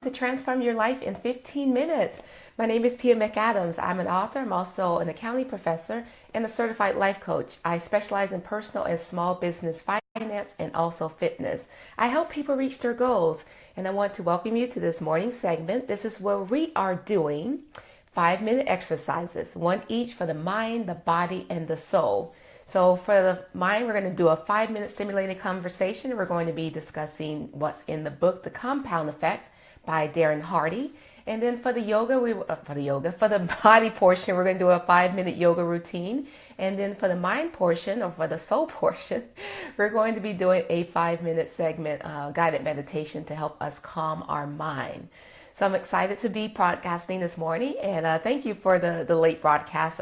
to transform your life in 15 minutes. My name is McAdams. I'm an author. I'm also an accounting professor and a certified life coach. I specialize in personal and small business finance and also fitness. I help people reach their goals, and I want to welcome you to this morning segment. This is where we are doing 5-minute exercises, one each for the mind, the body, and the soul. So for the mind, we're going to do a 5-minute stimulating conversation. We're going to be discussing what's in the book, The Compound Effect by Darrin. And then for the for the body portion, we're going to do a 5-minute yoga routine. And then for the mind portion, or for the soul portion, we're going to be doing a 5-minute segment, guided meditation to help us calm our mind. So I'm excited to be broadcasting this morning, and thank you for the late broadcast.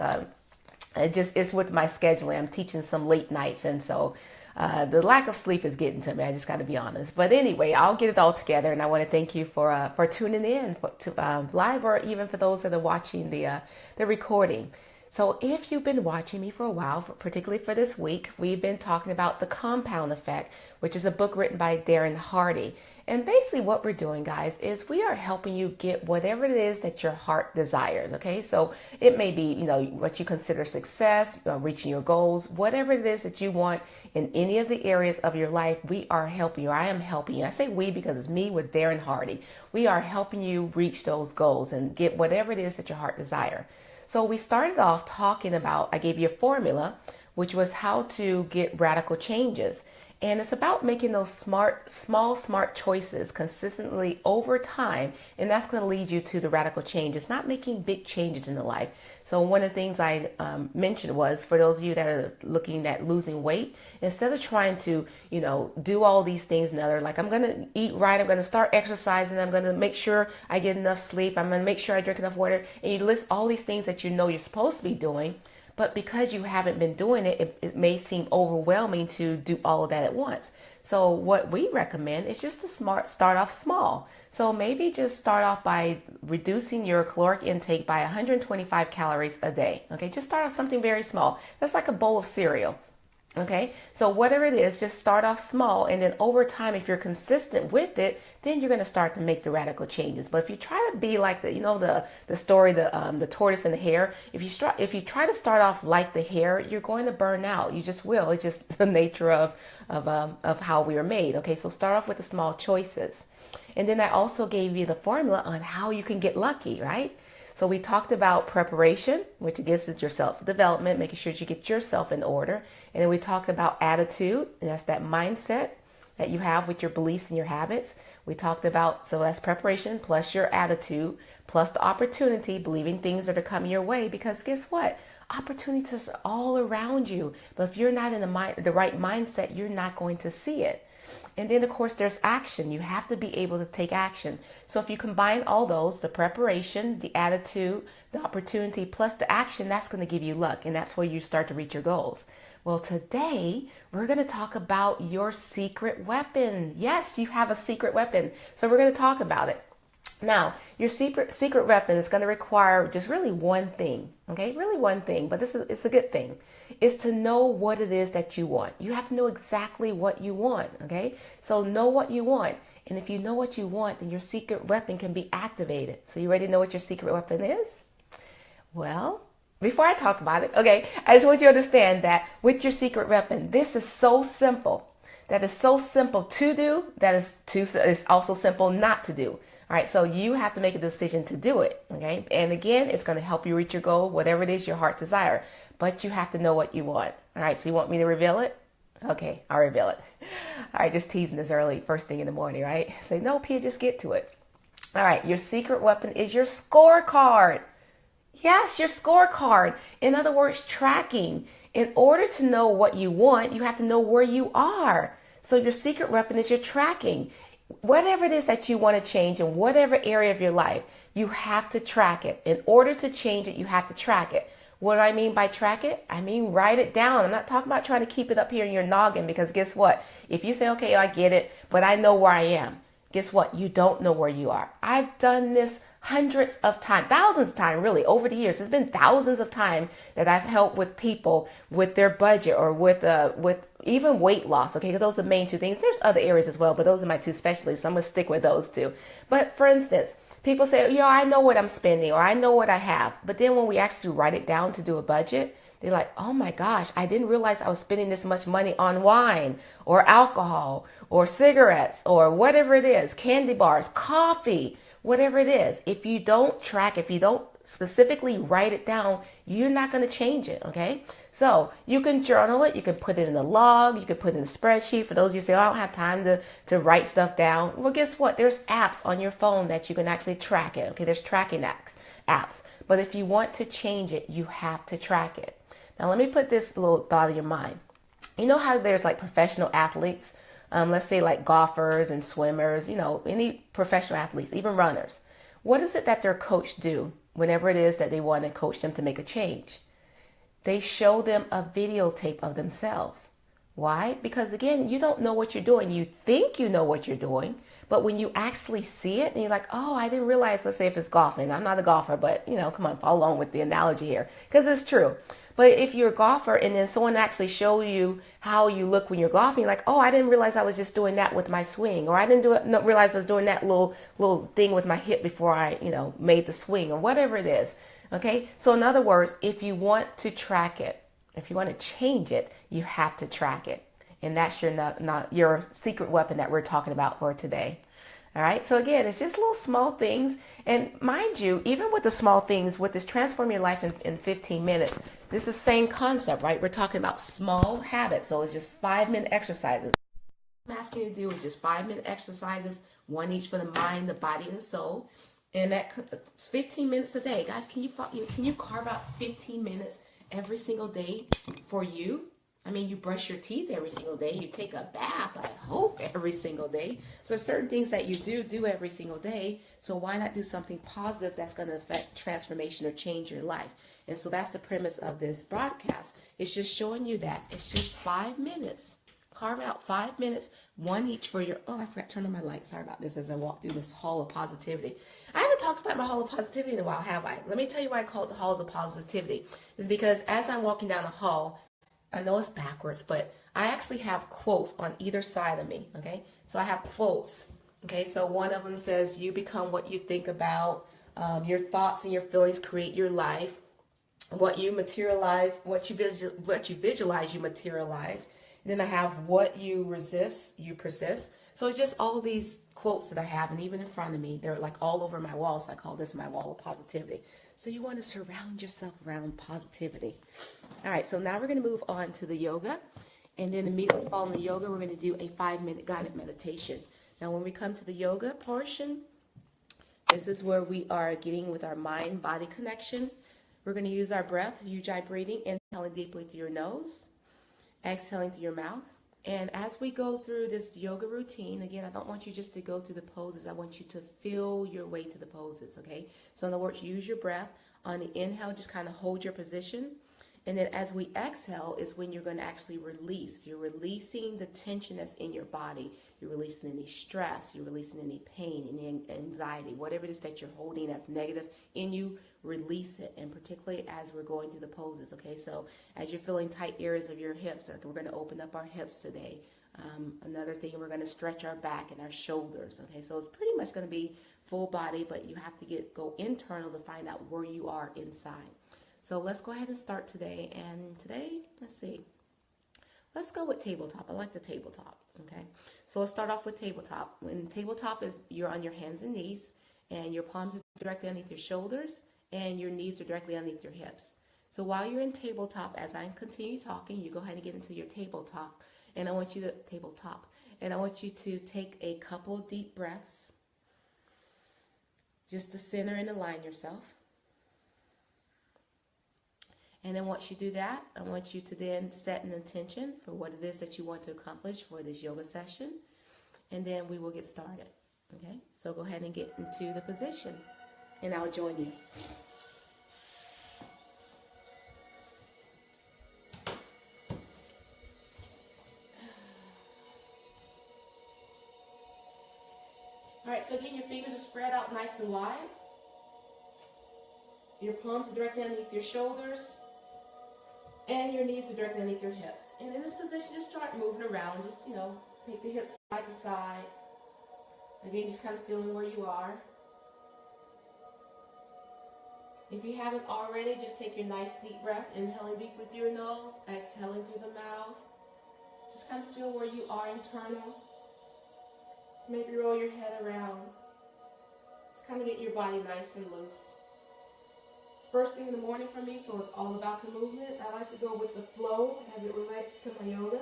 It's with my scheduling. I'm teaching some late nights, and so the lack of sleep is getting to me. I just got to be honest. But anyway, I'll get it all together, and I want to thank you for tuning in to live, or even for those that are watching the recording. So if you've been watching me for a while, particularly for this week, we've been talking about The Compound Effect, which is a book written by Darrin. And basically what we're doing, guys, is we are helping you get whatever it is that your heart desires, okay? So it may be, what you consider success, reaching your goals, whatever it is that you want in any of the areas of your life, we are helping you. I am helping you. I say we because it's me with Darrin. We are helping you reach those goals and get whatever it is that your heart desires. So we started off talking about, I gave you a formula, which was how to get radical changes. And it's about making those smart choices consistently over time. And that's going to lead you to the radical change. It's not making big changes in the life. So one of the things I mentioned was, for those of you that are looking at losing weight, instead of trying to, do all these things and other, like I'm going to eat right, I'm going to start exercising, I'm going to make sure I get enough sleep, I'm going to make sure I drink enough water, and you list all these things that you're supposed to be doing. But because you haven't been doing it, it may seem overwhelming to do all of that at once. So what we recommend is just to start off small. So maybe just start off by reducing your caloric intake by 125 calories a day. Okay, just start off something very small. That's like a bowl of cereal. Okay, so whatever it is, just start off small, and then over time, if you're consistent with it, then you're going to start to make the radical changes. But if you try to be like the story, the tortoise and the hare, if you try to start off like the hare, you're going to burn out. You just will. It's just the nature of how we are made. Okay, so start off with the small choices, and then I also gave you the formula on how you can get lucky, right? So we talked about preparation, which gets at your self-development, making sure that you get yourself in order. And then we talked about attitude, and that's that mindset that you have with your beliefs and your habits. We talked about, so that's preparation plus your attitude, plus the opportunity, believing things that are coming your way. Because guess what? Opportunities are all around you. But if you're not in the right mindset, you're not going to see it. And then, of course, there's action. You have to be able to take action. So if you combine all those, the preparation, the attitude, the opportunity, plus the action, that's going to give you luck. And that's where you start to reach your goals. Well, today, we're going to talk about your secret weapon. Yes, you have a secret weapon. So we're going to talk about it. Now, your secret weapon is going to require just really one thing, okay? Really one thing, but it's a good thing, is to know what it is that you want. You have to know exactly what you want, okay? So know what you want. And if you know what you want, then your secret weapon can be activated. So you ready to know what your secret weapon is? Well, before I talk about it, okay, I just want you to understand that with your secret weapon, this is so simple. That is so simple to do. It's also simple not to do. All right, so you have to make a decision to do it, okay? And again, it's going to help you reach your goal, whatever it is your heart desire. But you have to know what you want. All right, so you want me to reveal it? Okay, I'll reveal it. All right, just teasing this early, first thing in the morning, right? Say, no, Pia, just get to it. All right, your secret weapon is your scorecard. Yes, your scorecard. In other words, tracking. In order to know what you want, you have to know where you are. So your secret weapon is your tracking. Whatever it is that you want to change in whatever area of your life, you have to track it. In order to change it, you have to track it. What do I mean by track it? I mean write it down. I'm not talking about trying to keep it up here in your noggin, because guess what? If you say, okay, I get it, but I know where I am. Guess what? You don't know where you are. I've done this hundreds of times, thousands of times, really, over the years. It's been thousands of times that I've helped with people with their budget or with even weight loss. Okay, because those are the main two things. There's other areas as well, but those are my two specialties. So I'm gonna stick with those two. But for instance, people say, I know what I'm spending or I know what I have. But then when we actually write it down to do a budget, they're like, oh my gosh, I didn't realize I was spending this much money on wine or alcohol or cigarettes or whatever it is, candy bars, coffee, whatever it is. If you don't track, if you don't specifically write it down, you're not going to change it. Okay. So you can journal it. You can put it in a log. You can put it in a spreadsheet. For those of you who say, I don't have time to write stuff down. Well, guess what? There's apps on your phone that you can actually track it. Okay. There's tracking apps. But if you want to change it, you have to track it. Now, let me put this little thought in your mind. You know how there's like professional athletes, let's say like golfers and swimmers, any professional athletes, even runners. What is it that their coach do whenever it is that they want to coach them to make a change? They show them a videotape of themselves. Why? Because again, you don't know what you're doing. You think you know what you're doing, but when you actually see it and you're like, oh, I didn't realize, let's say if it's golfing, I'm not a golfer, but come on, follow along with the analogy here because it's true. But if you're a golfer and then someone actually show you how you look when you're golfing, you're like, oh, I didn't realize I was just doing that with my swing, or I didn't realize I was doing that little thing with my hip before I, made the swing, or whatever it is. Okay. So in other words, if you want to track it, if you want to change it, you have to track it. And that's not your secret weapon that we're talking about for today. All right. So again, it's just little small things. And mind you, even with the small things, with this transform your life in 15 minutes, this is the same concept, right? We're talking about small habits. So it's just 5-minute exercises. What I'm asking you to do is just 5-minute exercises, one each for the mind, the body, and the soul. And that's 15 minutes a day. Guys, can you carve out 15 minutes every single day for you? I mean, you brush your teeth every single day. You take a bath, I hope, every single day. So certain things that you do every single day. So why not do something positive that's going to affect transformation or change your life? And so that's the premise of this broadcast. It's just showing you that. It's just 5 minutes. Carve out 5 minutes, one each for your, I forgot to turn on my light. Sorry about this as I walk through this hall of positivity. I haven't talked about my hall of positivity in a while, have I? Let me tell you why I call it the halls of positivity. It's because as I'm walking down the hall, I know it's backwards, but I actually have quotes on either side of me, okay? So I have quotes, okay? So one of them says, you become what you think about. Your thoughts and your feelings create your life. What you materialize, what you visualize, you materialize. And then I have what you resist, you persist. So it's just all these quotes that I have, and even in front of me, they're like all over my wall. So I call this my wall of positivity. So you want to surround yourself around positivity. All right, so now we're going to move on to the yoga. And then immediately following the yoga, we're going to do a 5-minute guided meditation. Now, when we come to the yoga portion, this is where we are getting with our mind-body connection. We're going to use our breath, ujjayi breathing, inhaling deeply through your nose, exhaling through your mouth. And as we go through this yoga routine, again, I don't want you just to go through the poses. I want you to feel your way to the poses, okay? So in other words, use your breath. On the inhale, just kind of hold your position. And then as we exhale is when you're going to actually release. You're releasing the tension that's in your body. You're releasing any stress. You're releasing any pain, any anxiety, whatever it is that you're holding that's negative in you, release it. And particularly as we're going through the poses, okay? So as you're feeling tight areas of your hips, like we're going to open up our hips today. Another thing, we're going to stretch our back and our shoulders, okay? So it's pretty much going to be full body, but you have to go internal to find out where you are inside. So let's go ahead and start today. And today, let's see. Let's go with tabletop. I like the tabletop, okay? So let's start off with tabletop. When tabletop is you're on your hands and knees, and your palms are directly underneath your shoulders, and your knees are directly underneath your hips. So while you're in tabletop, as I continue talking, you go ahead and get into your tabletop. And I want you to take a couple of deep breaths, just to center and align yourself. And then once you do that, I want you to then set an intention for what it is that you want to accomplish for this yoga session. And then we will get started. Okay? So go ahead and get into the position. And I'll join you. All right, so again, your fingers are spread out nice and wide. Your palms are directly underneath your shoulders, and your knees are directly underneath your hips. And in this position, just start moving around. Just, take the hips side to side. Again, just kind of feeling where you are. If you haven't already, just take your nice deep breath, inhaling deep with your nose, exhaling through the mouth. Just kind of feel where you are internal. Just maybe roll your head around. Just kind of get your body nice and loose. It's first thing in the morning for me, so it's all about the movement. I like to go with the flow as it relates to my yoga.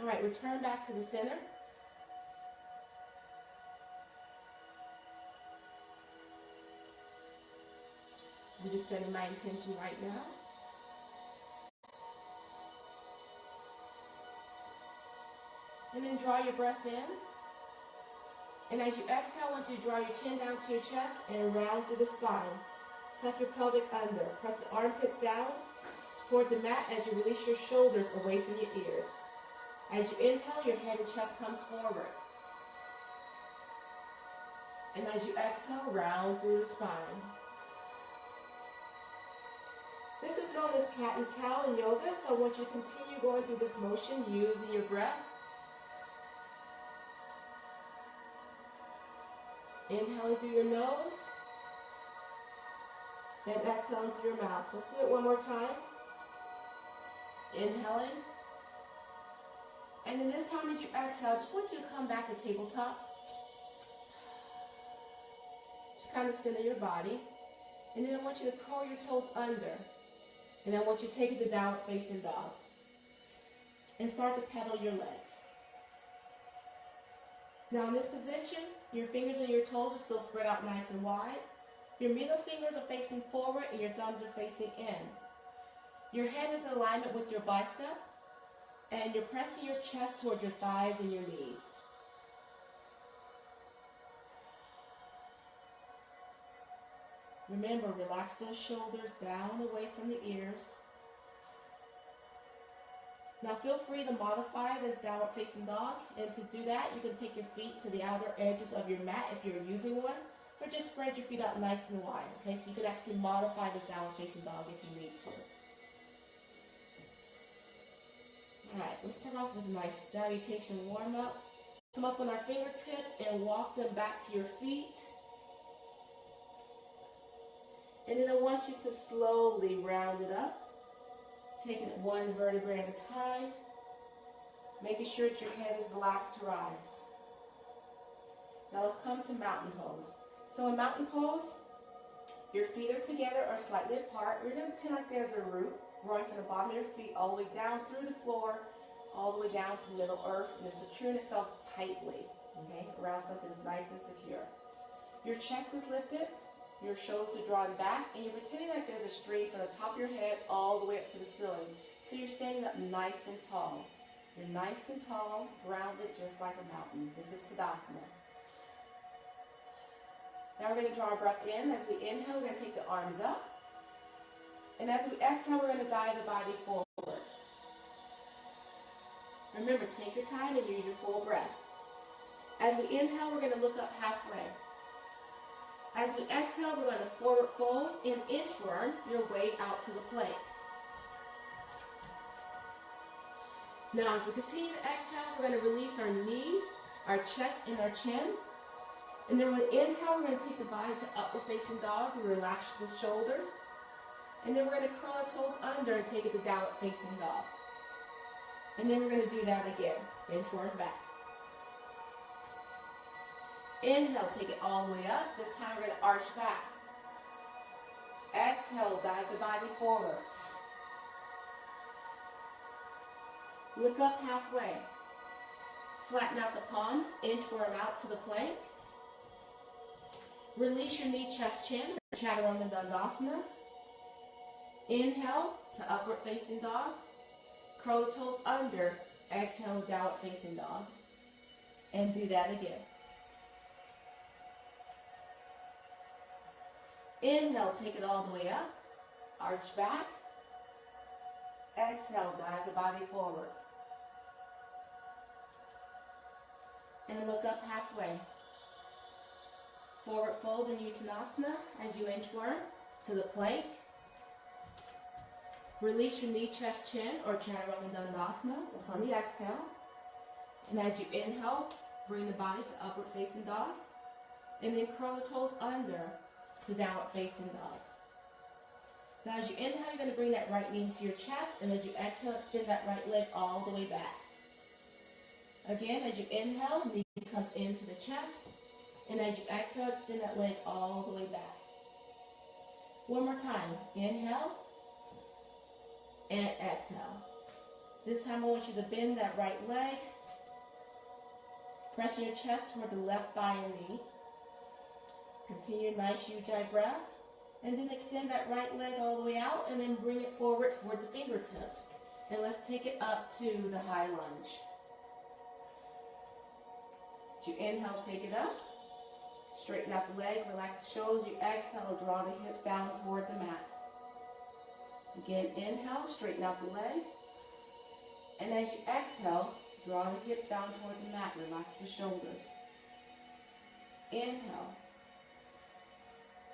All right, return back to the center. I'm just setting my intention right now. And then draw your breath in. And as you exhale, I want you to draw your chin down to your chest and round through the spine. Tuck your pelvic under. Press the armpits down toward the mat as you release your shoulders away from your ears. As you inhale, your head and chest comes forward. And as you exhale, round through the spine. This is known as cat and cow in yoga, so I want you to continue going through this motion using your breath. Inhaling through your nose, then exhaling through your mouth. Let's do it one more time. Inhaling. And then this time as you exhale, I just want you to come back to tabletop. Just kind of center your body. And then I want you to curl your toes under. And I want you to take it to downward facing dog. And start to pedal your legs. Now in this position, your fingers and your toes are still spread out nice and wide. Your middle fingers are facing forward and your thumbs are facing in. Your head is in alignment with your bicep. And you're pressing your chest toward your thighs and your knees. Remember, relax those shoulders down away from the ears. Now feel free to modify this downward facing dog. And to do that, you can take your feet to the outer edges of your mat if you're using one. Or just spread your feet out nice and wide. Okay, so you can actually modify this downward facing dog if you need to. Alright, let's start off with a nice salutation warm-up. Come up on our fingertips and walk them back to your feet. And then I want you to slowly round it up, taking it one vertebrae at a time, making sure that your head is the last to rise. Now let's come to mountain pose. So in mountain pose, your feet are together or slightly apart. You're going to pretend like there's a root growing from the bottom of your feet all the way down through the floor, all the way down to Middle Earth, and it's securing itself tightly, okay, around something that's nice and secure. Your chest is lifted, your shoulders are drawn back, and you're pretending like there's a stream from the top of your head all the way up to the ceiling. So you're standing up nice and tall. You're nice and tall, grounded just like a mountain. This is Tadasana. Now we're going to draw our breath in. As we inhale, we're going to take the arms up. And as we exhale, we're going to guide the body forward. Remember, take your time and use your full breath. As we inhale, we're going to look up halfway. As we exhale, we're going to forward fold and inchworm your way out to the plank. Now, as we continue to exhale, we're going to release our knees, our chest, and our chin. And then when we inhale, we're going to take the body to upward facing dog. We relax the shoulders. And then we're going to curl our toes under and take it to downward facing dog. And then we're going to do that again. Inchworm back. Inhale, take it all the way up. This time we're going to arch back. Exhale, dive the body forward. Look up halfway. Flatten out the palms, inchworm out to the plank. Release your knee, chest, chin, Chaturanga Dandasana. Inhale to upward facing dog. Curl the toes under. Exhale, downward facing dog. And do that again. Inhale, take it all the way up. Arch back. Exhale, dive the body forward. And look up halfway. Forward fold in Uttanasana as you inchworm to the plank. Release your knee, chest, chin, or Chaturanga Dandasana. That's on the exhale. And as you inhale, bring the body to upward facing dog. And then curl the toes under to downward facing dog. Now as you inhale, you're going to bring that right knee into your chest. And as you exhale, extend that right leg all the way back. Again, as you inhale, knee comes into the chest. And as you exhale, extend that leg all the way back. One more time. Inhale and exhale. This time I want you to bend that right leg. Press your chest toward the left thigh and knee. Continue nice Ujjayi breaths. And then extend that right leg all the way out and then bring it forward toward the fingertips. And let's take it up to the high lunge. As you inhale, take it up. Straighten out the leg, relax the shoulders. You exhale, draw the hips down toward the mat. Again, inhale, straighten out the leg. And as you exhale, draw the hips down toward the mat. Relax the shoulders. Inhale.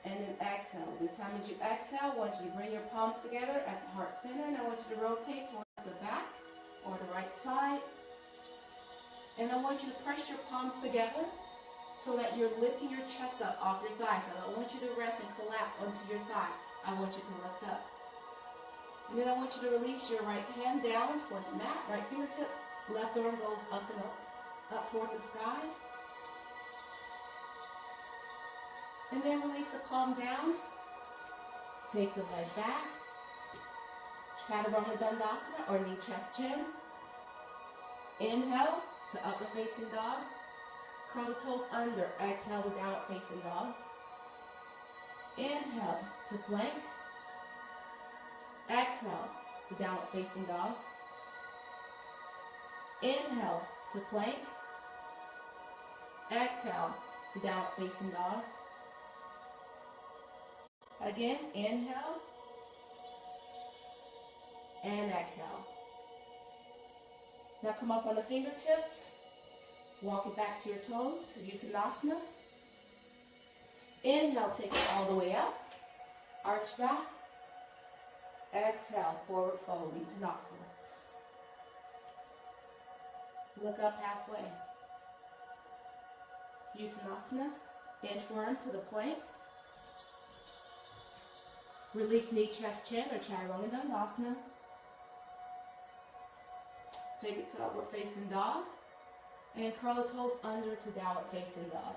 And then exhale. This time as you exhale, I want you to bring your palms together at the heart center. And I want you to rotate toward the back or the right side. And I want you to press your palms together so that you're lifting your chest up off your thigh. So I don't want you to rest and collapse onto your thigh. I want you to lift up. And then I want you to release your right hand down toward the mat, right fingertip, left arm goes up and up toward the sky. And then release the palm down. Take the leg back. Chaturanga Dandasana or knee, chest, chin. Inhale to upward facing dog. Curl the toes under. Exhale to downward facing dog. Inhale to plank. Exhale to downward facing dog. Inhale to plank. Exhale to downward facing dog. Again, inhale and exhale. Now come up on the fingertips. Walk it back to your toes, Uttanasana. Inhale, take it all the way up. Arch back. Exhale, forward fold, Uttanasana. Look up halfway. Uttanasana. Inchworm to the plank. Release knee, chest, chin, or Chaturanga Dandasana. Take it to upward facing dog. And curl the toes under to downward facing dog.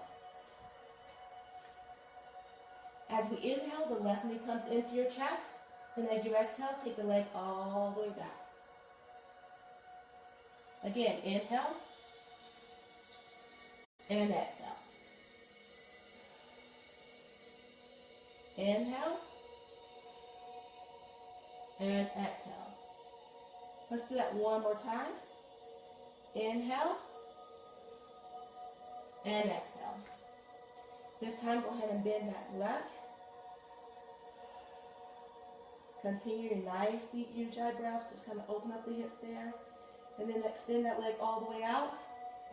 As we inhale, the left knee comes into your chest. And as you exhale, take the leg all the way back. Again, inhale. And exhale. Inhale. And exhale. Let's do that one more time. Inhale. And exhale. This time, go ahead and bend that leg. Continue your nice deep Ujjayi breaths. Just kind of open up the hip there. And then extend that leg all the way out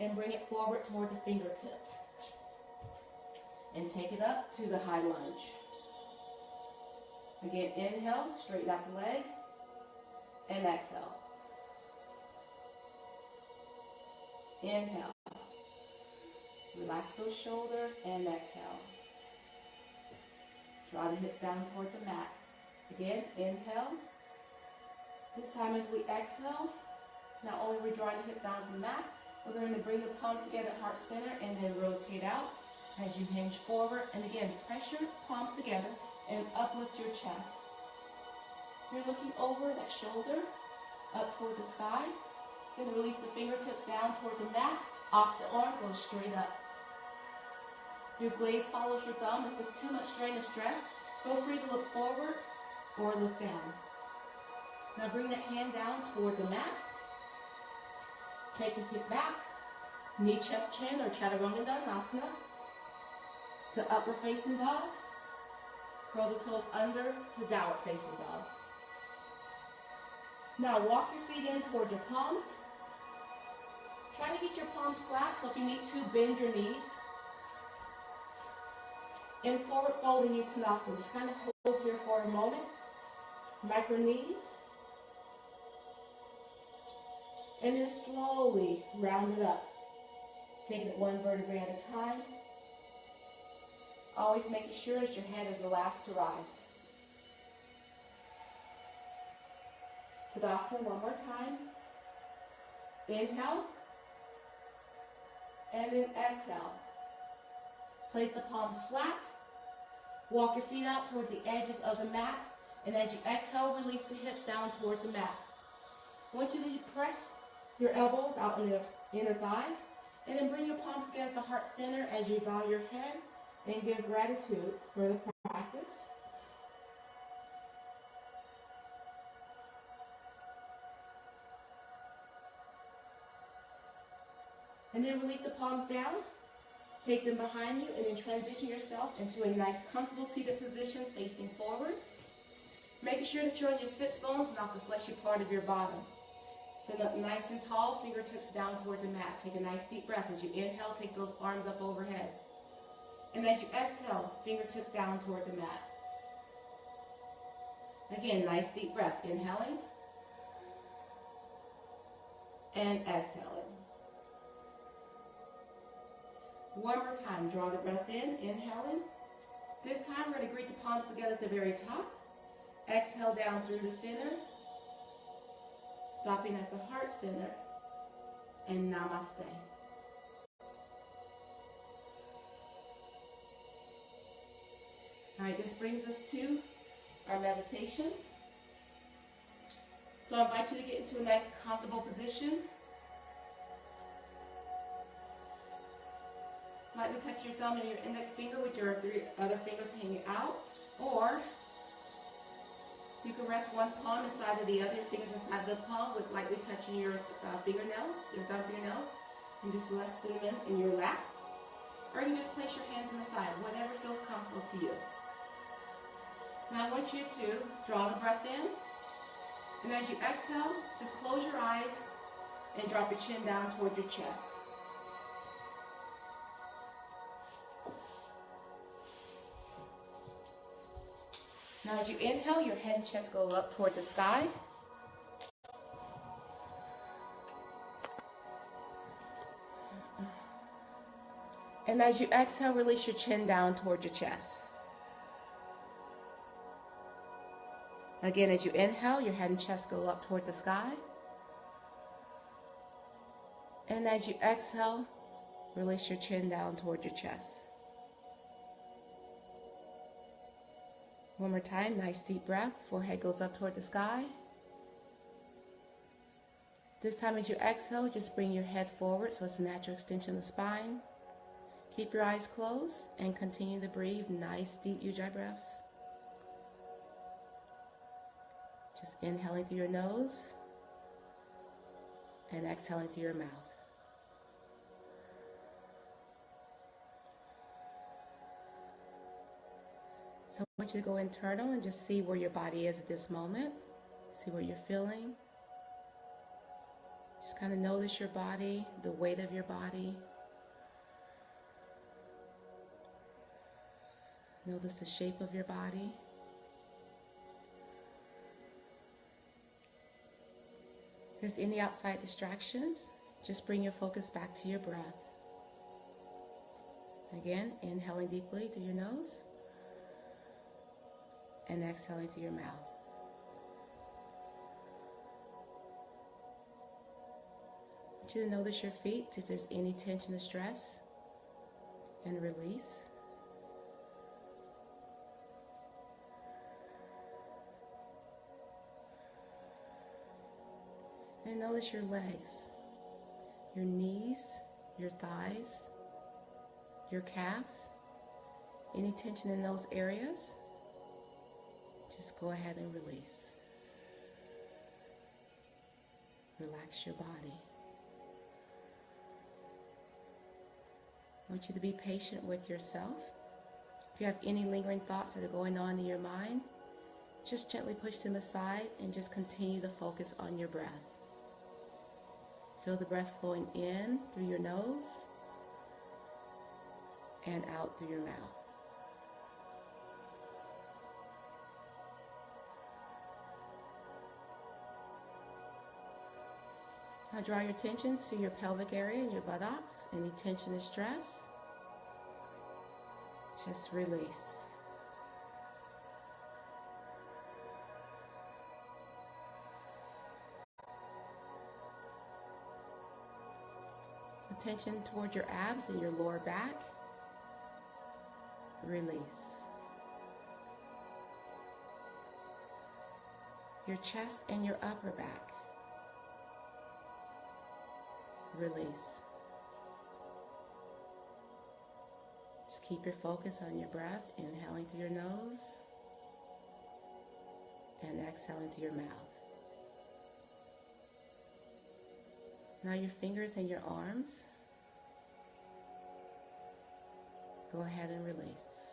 and bring it forward toward the fingertips. And take it up to the high lunge. Again, inhale, straighten out the leg, and exhale. Inhale. Relax those shoulders and exhale. Draw the hips down toward the mat. Again, inhale. This time as we exhale, not only are we drawing the hips down to the mat, we're going to bring the palms together at heart center and then rotate out as you hinge forward. And again, press your palms together and uplift your chest. You're looking over that shoulder, up toward the sky. You're going to release the fingertips down toward the mat. Opposite arm goes straight up. Your gaze follows your thumb. If it's too much strain or stress, feel free to look forward or look down. Now bring that hand down toward the mat. Take the hip back. Knee, chest, chin, or Chaturanga Dandasana. To upward facing dog. Curl the toes under to downward facing dog. Now walk your feet in toward your palms. Try to get your palms flat, so if you need to, bend your knees. In forward fold in Uttanasana, just kind of hold here for a moment. Micro knees. And then slowly round it up. Taking it one vertebrae at a time. Always making sure that your head is the last to rise. Tadasana one more time. Inhale. And then exhale. Place the palms flat. Walk your feet out toward the edges of the mat. And as you exhale, release the hips down toward the mat. I want you to press your elbows out in the inner thighs. And then bring your palms together at the heart center as you bow your head and give gratitude for the practice. And then release the palms down. Take them behind you and then transition yourself into a nice comfortable seated position facing forward. Making sure that you're on your sits bones and off the fleshy part of your bottom. Sit up nice and tall, fingertips down toward the mat. Take a nice deep breath. As you inhale, take those arms up overhead. And as you exhale, fingertips down toward the mat. Again, nice deep breath. Inhaling and exhaling. One more time, draw the breath in, inhaling. This time we're going to greet the palms together at the very top. Exhale down through the center. Stopping at the heart center. And namaste. All right, this brings us to our meditation. So I invite you to get into a nice comfortable position. Lightly touch your thumb and your index finger with your three other fingers hanging out. Or you can rest one palm inside of the other, your fingers inside the palm with lightly touching your fingernails, your thumb fingernails, and just rest them in your lap. Or you can just place your hands on the side, whatever feels comfortable to you. Now I want you to draw the breath in. And as you exhale, just close your eyes and drop your chin down toward your chest. Now as you inhale, your head and chest go up toward the sky. And as you exhale, release your chin down toward your chest. Again, as you inhale, your head and chest go up toward the sky. And as you exhale, release your chin down toward your chest. One more time, nice deep breath. Forehead goes up toward the sky. This time as you exhale, just bring your head forward so it's a natural extension of the spine. Keep your eyes closed and continue to breathe nice deep ujjayi breaths. Just inhaling through your nose and exhaling through your mouth. So I want you to go internal and just see where your body is at this moment. See what you're feeling. Just kind of notice your body, the weight of your body. Notice the shape of your body. If there's any outside distractions, just bring your focus back to your breath. Again, inhaling deeply through your nose and exhaling through your mouth. I want you to notice your feet, see if there's any tension or stress, and release. And notice your legs, your knees, your thighs, your calves. Any tension in those areas, just go ahead and release. Relax your body. I want you to be patient with yourself. If you have any lingering thoughts that are going on in your mind, just gently push them aside and just continue to focus on your breath. Feel the breath flowing in through your nose and out through your mouth. Now draw your attention to your pelvic area and your buttocks. Any tension and stress, just release. Attention toward your abs and your lower back. Release. Your chest and your upper back. Release. Just keep your focus on your breath, inhaling through your nose and exhaling through your mouth. Now your fingers and your arms, go ahead and release.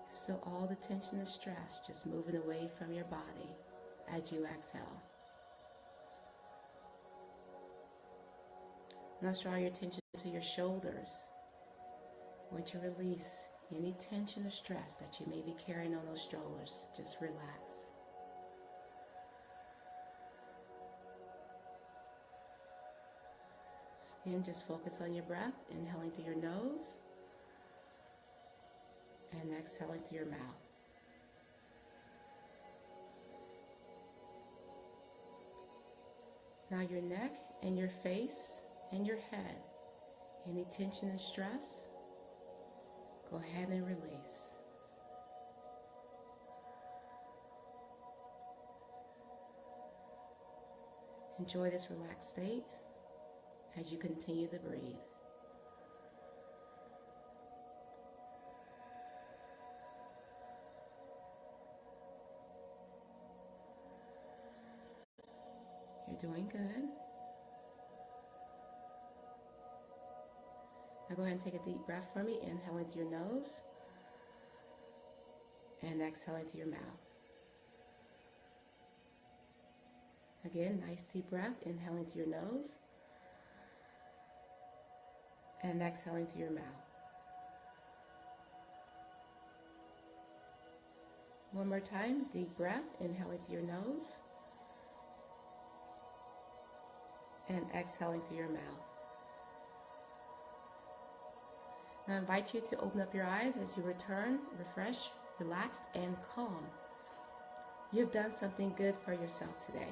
Just feel all the tension and stress just moving away from your body as you exhale. Now draw your attention to your shoulders. Once you release any tension or stress that you may be carrying on those shoulders, just relax. Again, just focus on your breath, inhaling through your nose and exhaling through your mouth. Now your neck and your face and your head, any tension and stress, go ahead and release. Enjoy this relaxed state as you continue to breathe. You're doing good. Now go ahead and take a deep breath for me, inhaling through your nose and exhaling through your mouth. Again, nice deep breath, inhaling through your nose and exhaling through your mouth. One more time, deep breath, inhaling through your nose and exhaling through your mouth. Now I invite you to open up your eyes as you return, refreshed, relaxed, and calm. You've done something good for yourself today.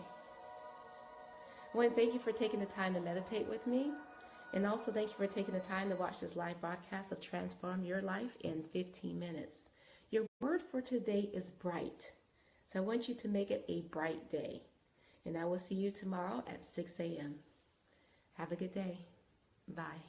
I want to thank you for taking the time to meditate with me, and also thank you for taking the time to watch this live broadcast of Transform Your Life in 15 minutes. Your word for today is bright, so I want you to make it a bright day, and I will see you tomorrow at 6 a.m. Have a good day. Bye.